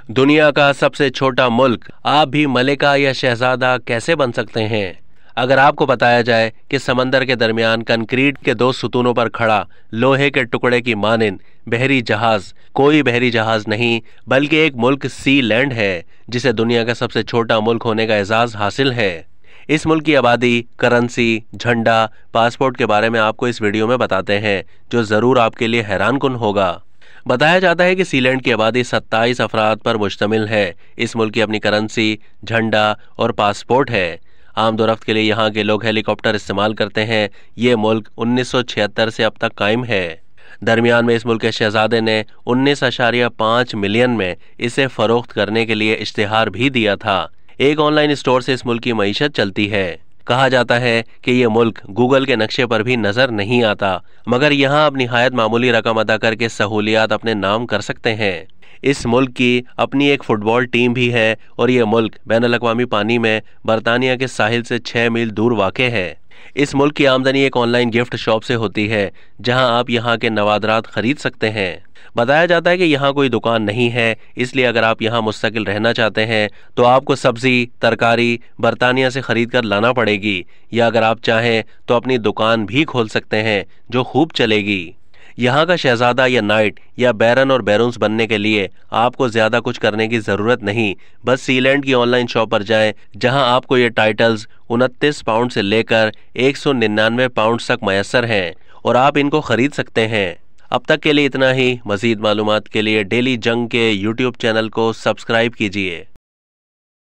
दुनिया का सबसे छोटा मुल्क, आप भी मलिका या शहजादा कैसे बन सकते हैं? अगर आपको बताया जाए कि समंदर के दरमियान कंक्रीट के दो सुतूनों पर खड़ा लोहे के टुकड़े की मानिंद बहरी जहाज कोई बहरी जहाज नहीं बल्कि एक मुल्क सी लैंड है, जिसे दुनिया का सबसे छोटा मुल्क होने का एजाज हासिल है। इस मुल्क की आबादी, करेंसी, झंडा, पासपोर्ट के बारे में आपको इस वीडियो में बताते हैं, जो जरूर आपके लिए हैरान कुन होगा। बताया जाता है कि सीलैंड की आबादी 27 अफराद पर मुश्तमिल है। इस मुल्क की अपनी करेंसी, झंडा और पासपोर्ट है। आमदोरफ्त के लिए यहाँ के लोग हेलीकॉप्टर इस्तेमाल करते हैं। ये मुल्क 1976 से अब तक कायम है। दरमियान में इस मुल्क के शहजादे ने 19.5 मिलियन में इसे फरोख्त करने के लिए इश्तिहार भी दिया था। एक ऑनलाइन स्टोर से इस मुल्क की मईशत चलती है। कहा जाता है कि ये मुल्क गूगल के नक्शे पर भी नजर नहीं आता, मगर यहाँ आप निहायत मामूली रकम अदा करके सहूलियात अपने नाम कर सकते हैं। इस मुल्क की अपनी एक फुटबॉल टीम भी है और ये मुल्क बैनुल-अक़वामी पानी में बरतानिया के साहिल से 6 मील दूर वाक़ है। इस मुल्क की आमदनी एक ऑनलाइन गिफ्ट शॉप से होती है, जहां आप यहां के नवादरात खरीद सकते हैं। बताया जाता है कि यहाँ कोई दुकान नहीं है, इसलिए अगर आप यहाँ मुस्तकिल रहना चाहते हैं तो आपको सब्जी, तरकारी बरतानिया से खरीद कर लाना पड़ेगी, या अगर आप चाहें तो अपनी दुकान भी खोल सकते हैं जो खूब चलेगी। यहाँ का शहजादा या नाइट या बैरन और बैरून्स बनने के लिए आपको ज्यादा कुछ करने की जरूरत नहीं। बस सीलैंड की ऑनलाइन शॉप पर जाएं, जहां आपको ये टाइटल्स 29 पाउंड से लेकर 199 पाउंड तक मैसर हैं और आप इनको खरीद सकते हैं। अब तक के लिए इतना ही। मजीद मालूमात के लिए डेली जंग के यूट्यूब चैनल को सब्सक्राइब कीजिए।